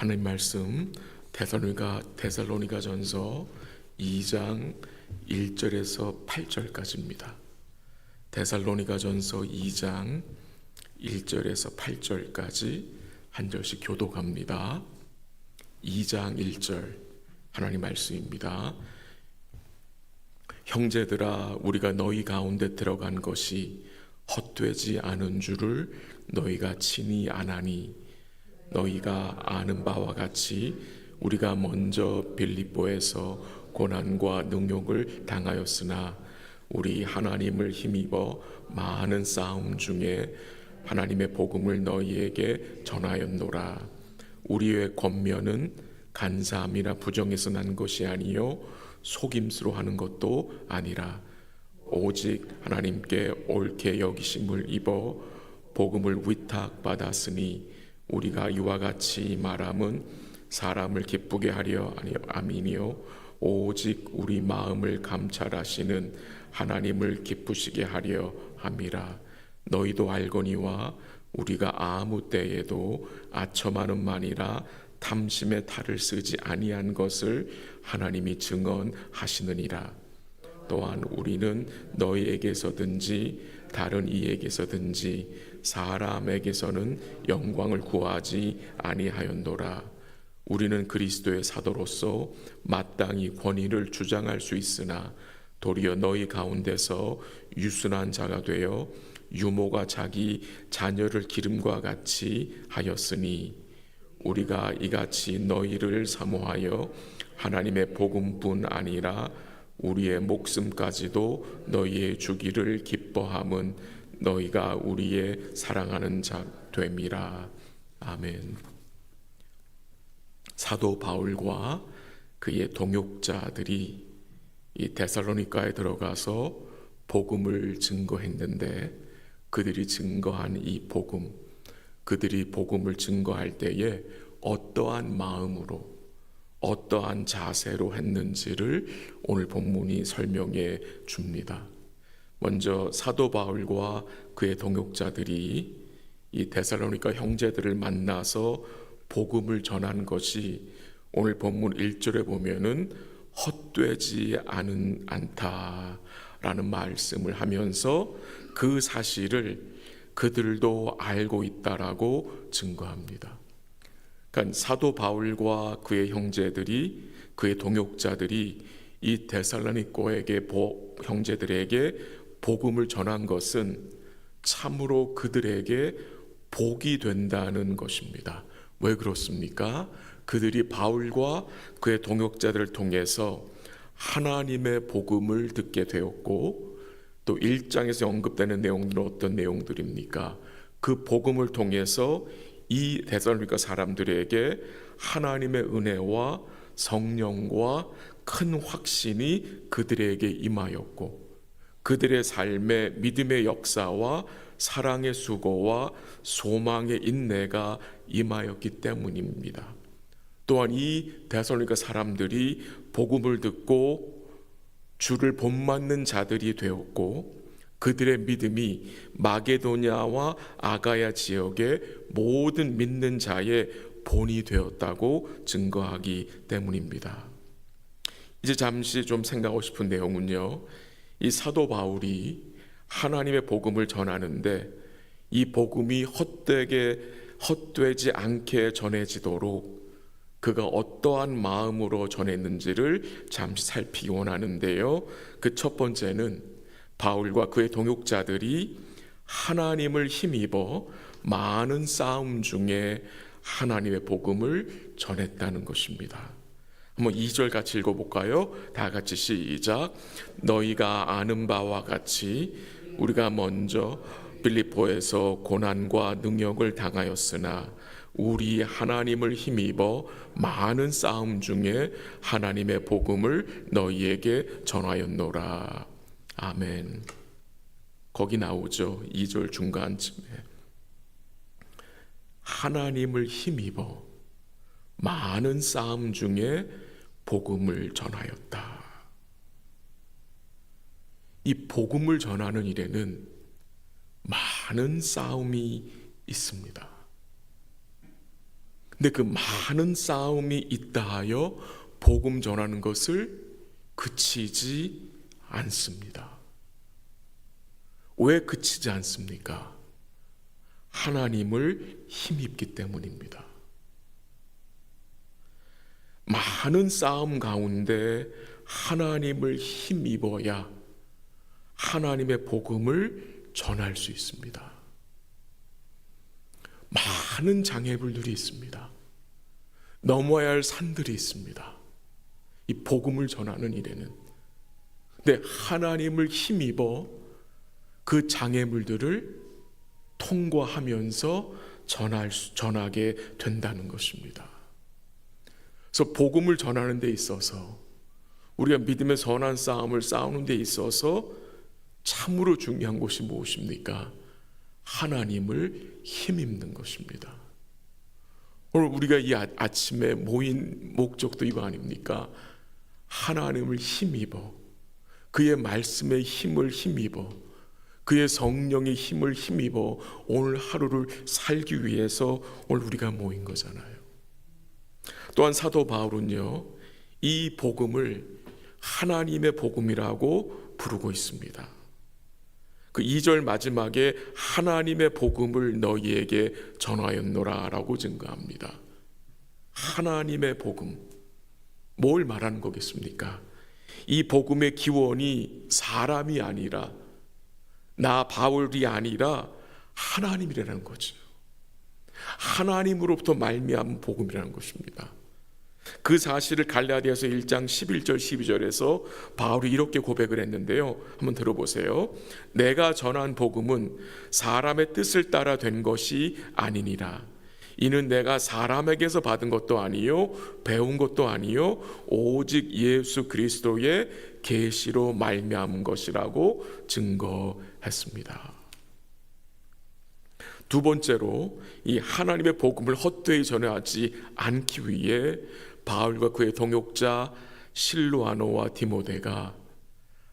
하나님 말씀 데살로니가전서 2장 1절에서 8절까지입니다. 데살로니가전서 2장 1절에서 8절까지 한 절씩 교독합니다. 2장 1절 하나님 말씀입니다. 형제들아, 우리가 너희 가운데 들어간 것이 헛되지 않은 줄을 너희가 친히 아나니, 너희가 아는 바와 같이 우리가 먼저 빌립보에서 고난과 능욕을 당하였으나 우리 하나님을 힘입어 많은 싸움 중에 하나님의 복음을 너희에게 전하였노라. 우리의 권면은 간사함이나 부정에서 난 것이 아니요 속임수로 하는 것도 아니라 오직 하나님께 옳게 여기심을 입어 복음을 위탁받았으니 우리가 이와 같이 말함은 사람을 기쁘게 하려 함이니요 오직 우리 마음을 감찰하시는 하나님을 기쁘시게 하려 함이라. 너희도 알거니와 우리가 아무 때에도 아첨하는만이라 탐심의 탈을 쓰지 아니한 것을 하나님이 증언하시느니라. 또한 우리는 너희에게서든지 다른 이에게서든지 사람에게서는 영광을 구하지 아니하였노라. 우리는 그리스도의 사도로서 마땅히 권위를 주장할 수 있으나 도리어 너희 가운데서 유순한 자가 되어 유모가 자기 자녀를 기름과 같이 하였으니 우리가 이같이 너희를 사모하여 하나님의 복음뿐 아니라 우리의 목숨까지도 너희의 주기를 기뻐함은 너희가 우리의 사랑하는 자 됨이라. 아멘. 사도 바울과 그의 동역자들이 이 데살로니가에 들어가서 복음을 증거했는데 그들이 증거한 이 복음, 그들이 복음을 증거할 때에 어떠한 마음으로 어떠한 자세로 했는지를 오늘 본문이 설명해 줍니다. 먼저 사도 바울과 그의 동역자들이 이 데살로니가 형제들을 만나서 복음을 전한 것이 오늘 본문 1절에 보면은 헛되지 않다라는 말씀을 하면서 그 사실을 그들도 알고 있다라고 증거합니다. 그러니까 사도 바울과 그의 형제들이, 그의 동역자들이 이 데살로니가에게 형제들에게 복음을 전한 것은 참으로 그들에게 복이 된다는 것입니다. 왜 그렇습니까? 그들이 바울과 그의 동역자들을 통해서 하나님의 복음을 듣게 되었고, 또 1장에서 언급되는 내용들은 어떤 내용들입니까? 그 복음을 통해서 이 데살로니가 사람들에게 하나님의 은혜와 성령과 큰 확신이 그들에게 임하였고, 그들의 삶에 믿음의 역사와 사랑의 수고와 소망의 인내가 임하였기 때문입니다. 또한 이 데살로니가 사람들이 복음을 듣고 주를 본받는 자들이 되었고, 그들의 믿음이 마게도냐와 아가야 지역의 모든 믿는 자의 본이 되었다고 증거하기 때문입니다. 이제 잠시 좀 생각하고 싶은 내용은요, 이 사도 바울이 하나님의 복음을 전하는데 이 복음이 헛되지 않게 전해지도록 그가 어떠한 마음으로 전했는지를 잠시 살피기 원하는데요. 그 첫 번째는 바울과 그의 동역자들이 하나님을 힘입어 많은 싸움 중에 하나님의 복음을 전했다는 것입니다. 한번 2절 같이 읽어볼까요? 다 같이 시작. 너희가 아는 바와 같이 우리가 먼저 빌립보에서 고난과 능욕을 당하였으나 우리 하나님을 힘입어 많은 싸움 중에 하나님의 복음을 너희에게 전하였노라. 아멘. 거기 나오죠. 2절 중간쯤에 하나님을 힘입어 많은 싸움 중에 복음을 전하였다. 이 복음을 전하는 일에는 많은 싸움이 있습니다. 근데 그 많은 싸움이 있다 하여 복음 전하는 것을 그치지 않습니다. 왜 그치지 않습니까? 하나님을 힘입기 때문입니다. 많은 싸움 가운데 하나님을 힘입어야 하나님의 복음을 전할 수 있습니다. 많은 장애물들이 있습니다. 넘어야 할 산들이 있습니다. 이 복음을 전하는 일에는. 근데 하나님을 힘입어 그 장애물들을 통과하면서 전하게 된다는 것입니다. 그래서 복음을 전하는 데 있어서, 우리가 믿음의 선한 싸움을 싸우는 데 있어서 참으로 중요한 것이 무엇입니까? 하나님을 힘입는 것입니다. 오늘 우리가 이 아침에 모인 목적도 이거 아닙니까? 하나님을 힘입어, 그의 말씀의 힘을 힘입어, 그의 성령의 힘을 힘입어 오늘 하루를 살기 위해서 오늘 우리가 모인 거잖아요. 또한 사도 바울은요, 이 복음을 하나님의 복음이라고 부르고 있습니다. 그 2절 마지막에 하나님의 복음을 너희에게 전하였노라 라고 증거합니다. 하나님의 복음, 뭘 말하는 거겠습니까? 이 복음의 기원이 사람이 아니라, 나 바울이 아니라 하나님이라는 거죠. 하나님으로부터 말미암은 복음이라는 것입니다. 그 사실을 갈라디아서 1장 11절 12절에서 바울이 이렇게 고백을 했는데요, 한번 들어보세요. 내가 전한 복음은 사람의 뜻을 따라 된 것이 아니니라. 이는 내가 사람에게서 받은 것도 아니요 배운 것도 아니요 오직 예수 그리스도의 계시로 말미암은 것이라고 증거했습니다. 두 번째로, 이 하나님의 복음을 헛되이 전하지 않기 위해 바울과 그의 동역자 실로아노와 디모데가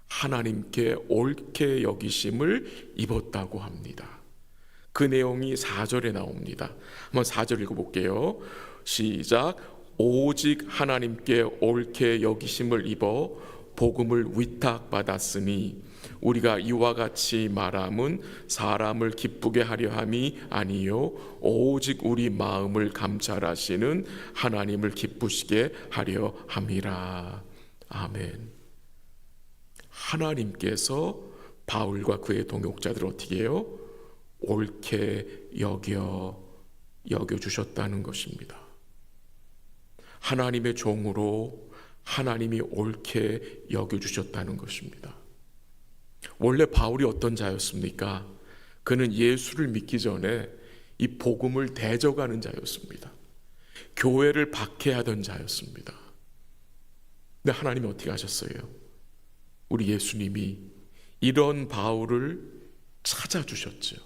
하나님께 옳게 여기심을 입었다고 합니다. 그 내용이 4절에 나옵니다. 한번 4절 읽어볼게요. 시작. 오직 하나님께 옳게 여기심을 입어 복음을 위탁받았으니 우리가 이와 같이 말함은 사람을 기쁘게 하려 함이 아니요 오직 우리 마음을 감찰하시는 하나님을 기쁘시게 하려 함이라. 아멘. 하나님께서 바울과 그의 동역자들을 어떻게 해요? 옳게 여겨주셨다는 것입니다. 하나님의 종으로 하나님이 옳게 여겨주셨다는 것입니다. 원래 바울이 어떤 자였습니까? 그는 예수를 믿기 전에 이 복음을 대적하는 자였습니다. 교회를 박해하던 자였습니다. 근데 하나님이 어떻게 하셨어요? 우리 예수님이 이런 바울을 찾아주셨죠.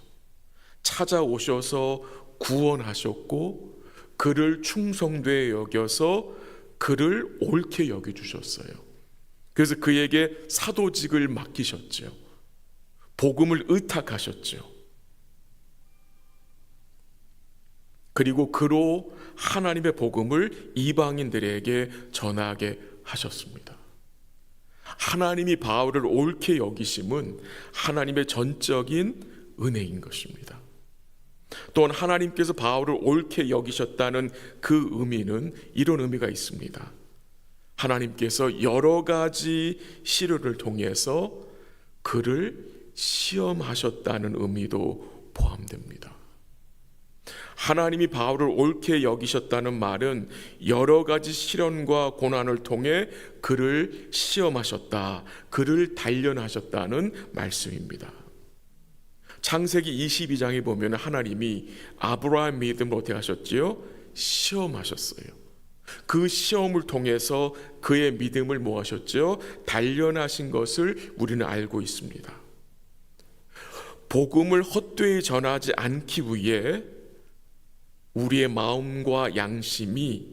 찾아오셔서 구원하셨고 그를 충성되게 여겨서 그를 옳게 여겨주셨어요. 그래서 그에게 사도직을 맡기셨죠. 복음을 의탁하셨죠. 그리고 그로 하나님의 복음을 이방인들에게 전하게 하셨습니다. 하나님이 바울을 옳게 여기심은 하나님의 전적인 은혜인 것입니다. 또한 하나님께서 바울을 옳게 여기셨다는 그 의미는 이런 의미가 있습니다. 하나님께서 여러 가지 시련을 통해서 그를 시험하셨다는 의미도 포함됩니다. 하나님이 바울을 옳게 여기셨다는 말은 여러 가지 시련과 고난을 통해 그를 시험하셨다, 그를 단련하셨다는 말씀입니다. 창세기 22장에 보면 하나님이 아브라함 믿음을 어떻게 하셨지요? 시험하셨어요. 그 시험을 통해서 그의 믿음을 뭐 하셨죠? 단련하신 것을 우리는 알고 있습니다. 복음을 헛되이 전하지 않기 위해 우리의 마음과 양심이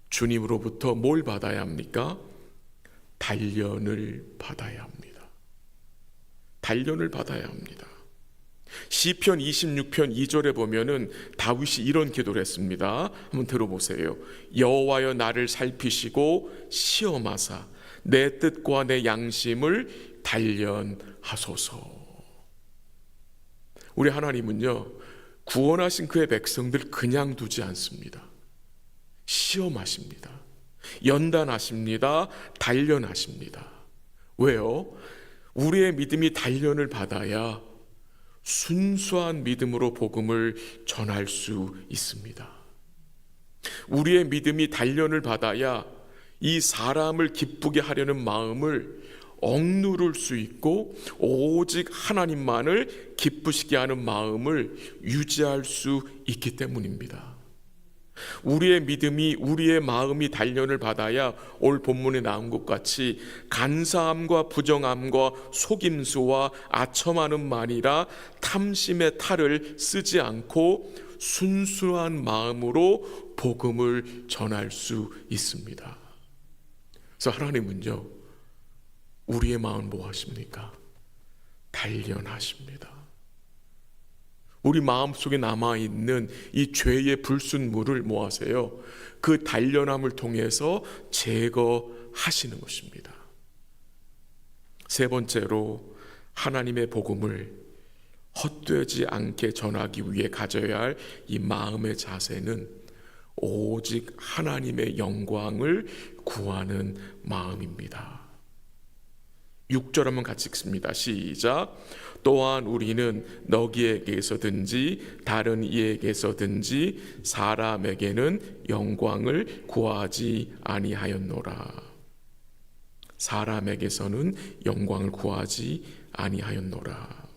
주님으로부터 뭘 받아야 합니까? 단련을 받아야 합니다. 단련을 받아야 합니다. 시편 26편 2절에 보면은 다윗이 이런 기도를 했습니다. 한번 들어보세요. 여호와여 나를 살피시고 시험하사 내 뜻과 내 양심을 단련하소서. 우리 하나님은요, 구원하신 그의 백성들 그냥 두지 않습니다. 시험하십니다. 연단하십니다. 단련하십니다. 왜요? 우리의 믿음이 단련을 받아야 순수한 믿음으로 복음을 전할 수 있습니다. 우리의 믿음이 단련을 받아야 이 사람을 기쁘게 하려는 마음을 억누를 수 있고 오직 하나님만을 기쁘시게 하는 마음을 유지할 수 있기 때문입니다. 우리의 믿음이, 우리의 마음이 단련을 받아야 오늘 본문에 나온 것 같이 간사함과 부정함과 속임수와 아첨하는 말이라 탐심의 탈을 쓰지 않고 순수한 마음으로 복음을 전할 수 있습니다. 그래서 하나님은요, 우리의 마음 뭐 하십니까? 단련하십니다. 우리 마음속에 남아있는 이 죄의 불순물을 뭐 하세요? 그 단련함을 통해서 제거하시는 것입니다. 세 번째로 하나님의 복음을 헛되지 않게 전하기 위해 가져야 할 이 마음의 자세는 오직 하나님의 영광을 구하는 마음입니다. 6절 한번 같이 읽습니다. 시작. 또한 우리는 너희에게서든지 다른 이에게서든지 사람에게는 영광을 구하지 아니하였노라. 사람에게서는 영광을 구하지 아니하였노라.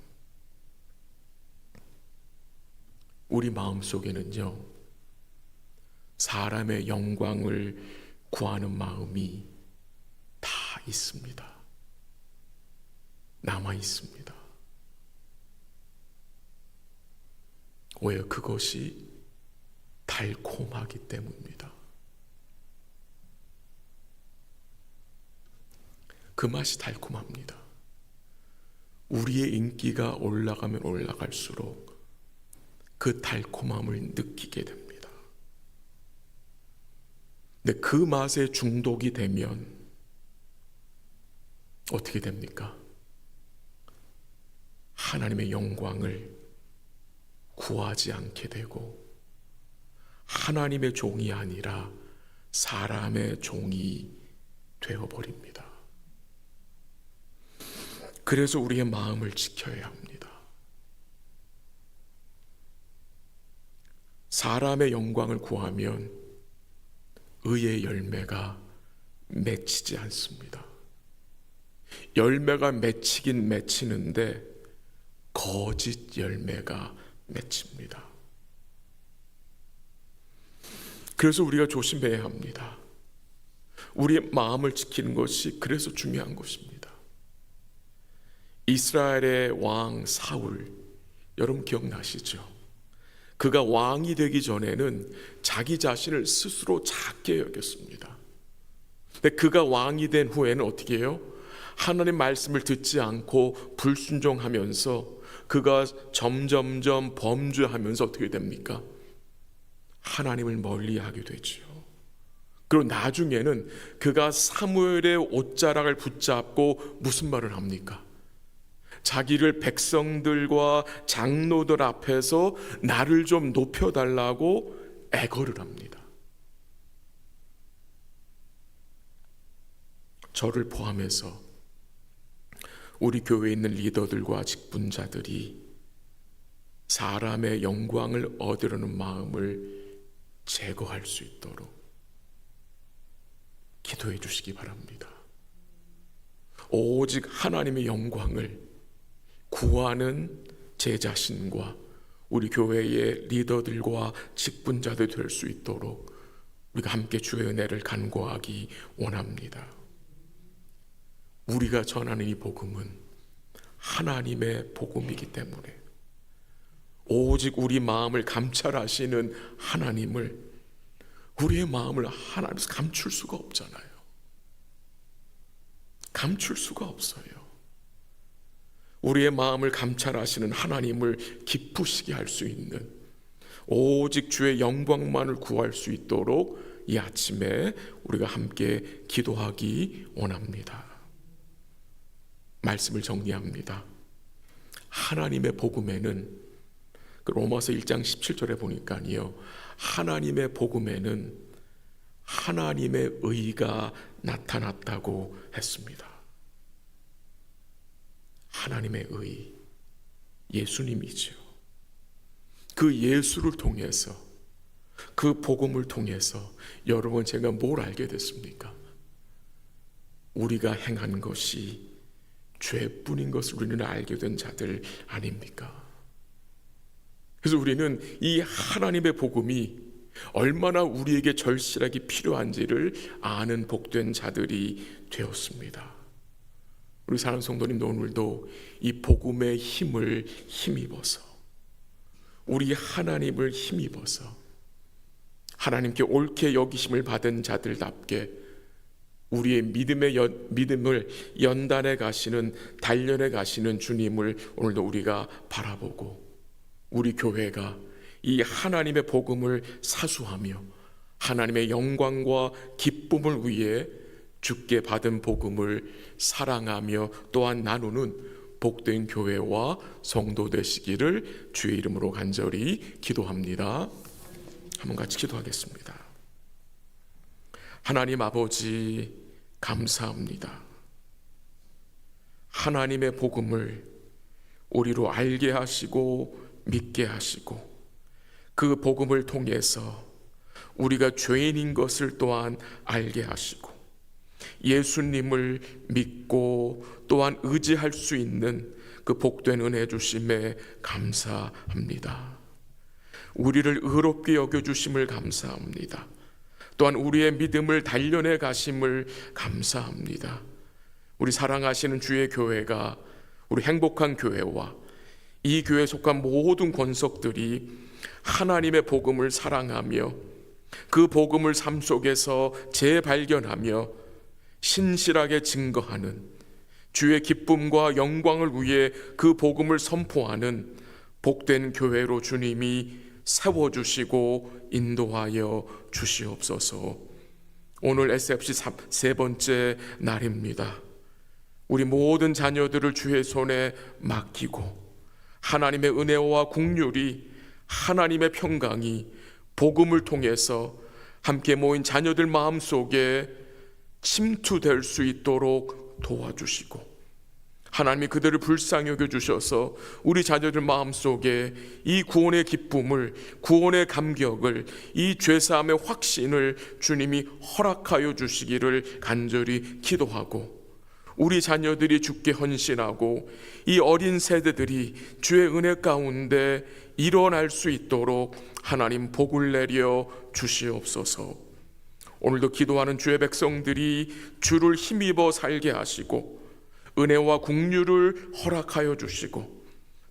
우리 마음속에는요, 사람의 영광을 구하는 마음이 다 있습니다. 남아 있습니다. 왜요? 그것이 달콤하기 때문입니다. 그 맛이 달콤합니다. 우리의 인기가 올라가면 올라갈수록 그 달콤함을 느끼게 됩니다. 근데 그 맛에 중독이 되면 어떻게 됩니까? 하나님의 영광을 구하지 않게 되고 하나님의 종이 아니라 사람의 종이 되어버립니다. 그래서 우리의 마음을 지켜야 합니다. 사람의 영광을 구하면 의의 열매가 맺히지 않습니다. 열매가 맺히긴 맺히는데 거짓 열매가 맺힙니다. 그래서 우리가 조심해야 합니다. 우리의 마음을 지키는 것이 그래서 중요한 것입니다. 이스라엘의 왕 사울, 여러분 기억나시죠? 그가 왕이 되기 전에는 자기 자신을 스스로 작게 여겼습니다. 근데 그가 왕이 된 후에는 어떻게 해요? 하나님 말씀을 듣지 않고 불순종하면서 그가 점점점 범죄하면서 어떻게 됩니까? 하나님을 멀리하게 되죠. 그리고 나중에는 그가 사무엘의 옷자락을 붙잡고 무슨 말을 합니까? 자기를 백성들과 장로들 앞에서 나를 좀 높여달라고 애걸을 합니다. 저를 포함해서 우리 교회에 있는 리더들과 직분자들이 사람의 영광을 얻으려는 마음을 제거할 수 있도록 기도해 주시기 바랍니다. 오직 하나님의 영광을 구하는 제 자신과 우리 교회의 리더들과 직분자들 될 수 있도록 우리가 함께 주의 은혜를 간구하기 원합니다. 우리가 전하는 이 복음은 하나님의 복음이기 때문에 오직 우리 마음을 감찰하시는 하나님을, 우리의 마음을 하나님께서 감출 수가 없잖아요. 감출 수가 없어요. 우리의 마음을 감찰하시는 하나님을 기쁘시게 할 수 있는, 오직 주의 영광만을 구할 수 있도록 이 아침에 우리가 함께 기도하기 원합니다. 말씀을 정리합니다. 하나님의 복음에는, 로마서 1장 17절에 보니까요, 하나님의 복음에는 하나님의 의가 나타났다고 했습니다. 하나님의 의, 예수님이죠. 그 예수를 통해서, 그 복음을 통해서 여러분, 제가 뭘 알게 됐습니까? 우리가 행한 것이 죄뿐인 것을 우리는 알게 된 자들 아닙니까? 그래서 우리는 이 하나님의 복음이 얼마나 우리에게 절실하게 필요한지를 아는 복된 자들이 되었습니다. 우리 사랑하는 성도님도 오늘도 이 복음의 힘을 힘입어서, 우리 하나님을 힘입어서 하나님께 옳게 여기심을 받은 자들답게 우리의 믿음을 연단해 가시는, 단련해 가시는 주님을 오늘도 우리가 바라보고, 우리 교회가 이 하나님의 복음을 사수하며 하나님의 영광과 기쁨을 위해 주께 받은 복음을 사랑하며 또한 나누는 복된 교회와 성도 되시기를 주의 이름으로 간절히 기도합니다. 한번 같이 기도하겠습니다. 하나님 아버지, 감사합니다. 하나님의 복음을 우리로 알게 하시고 믿게 하시고, 그 복음을 통해서 우리가 죄인인 것을 또한 알게 하시고, 예수님을 믿고 또한 의지할 수 있는 그 복된 은혜 주심에 감사합니다. 우리를 의롭게 여겨주심을 감사합니다. 또한 우리의 믿음을 단련해 가심을 감사합니다. 우리 사랑하시는 주의 교회가, 우리 행복한 교회와 이 교회에 속한 모든 권속들이 하나님의 복음을 사랑하며 그 복음을 삶 속에서 재발견하며 신실하게 증거하는, 주의 기쁨과 영광을 위해 그 복음을 선포하는 복된 교회로 주님이 세워주시고 인도하여 주시옵소서. 오늘 SFC 세 번째 날입니다. 우리 모든 자녀들을 주의 손에 맡기고, 하나님의 은혜와 긍휼이, 하나님의 평강이 복음을 통해서 함께 모인 자녀들 마음속에 침투될 수 있도록 도와주시고, 하나님이 그들을 불쌍히 여겨주셔서 우리 자녀들 마음속에 이 구원의 기쁨을, 구원의 감격을, 이 죄사함의 확신을 주님이 허락하여 주시기를 간절히 기도하고, 우리 자녀들이 주께 헌신하고 이 어린 세대들이 주의 은혜 가운데 일어날 수 있도록 하나님 복을 내려 주시옵소서. 오늘도 기도하는 주의 백성들이 주를 힘입어 살게 하시고 은혜와 긍휼을 허락하여 주시고,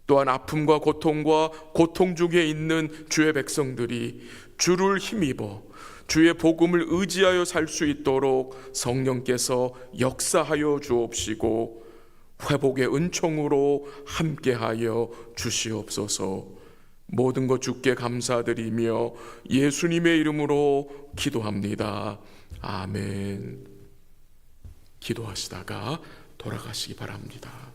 또한 아픔과 고통 중에 있는 주의 백성들이 주를 힘입어 주의 복음을 의지하여 살 수 있도록 성령께서 역사하여 주옵시고 회복의 은총으로 함께하여 주시옵소서. 모든 것 주께 감사드리며 예수님의 이름으로 기도합니다. 아멘. 기도하시다가 돌아가시기 바랍니다.